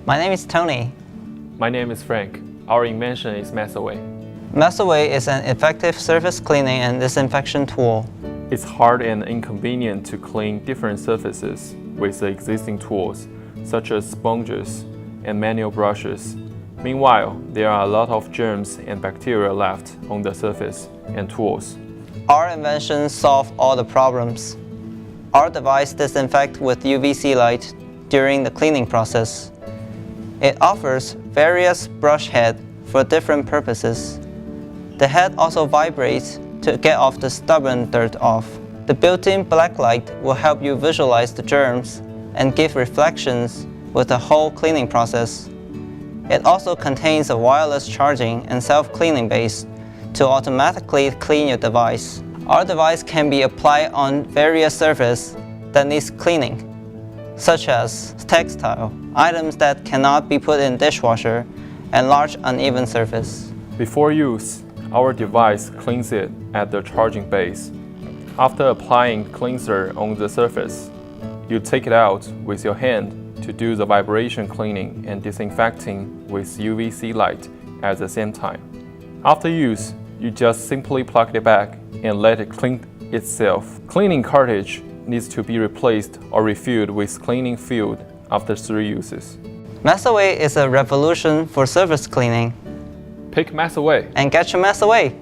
My name is Tony. My name is Frank. Our invention is Mess-Away. Mess-Away is an effective surface cleaning and disinfection tool. It's hard and inconvenient to clean different surfaces with the existing tools, such as sponges and manual brushes. Meanwhile, there are a lot of germs and bacteria left on the surface and tools. Our invention solves all the problems. Our device disinfects with UVC light during the cleaning process. It offers various brush heads for different purposes. The head also vibrates to get off the stubborn dirt off. The built-in black light will help you visualize the germs and give reflections with the whole cleaning process. It also contains a wireless charging and self-cleaning base to automatically clean your device. Our device can be applied on various surfaces that needs cleaning, such as textile, items that cannot be put in dishwasher, and large uneven surface. Before use, our device cleans it at the charging base. After applying cleanser on the surface, you take it out with your hand to do the vibration cleaning and disinfecting with UVC light at the same time. After use, you just simply plug it back and let it clean itself. Cleaning cartridge needs to be replaced or refilled with cleaning fluid after 3 uses. Mess-Away is a revolution for surface cleaning. Pick Mess-Away and get your mess away.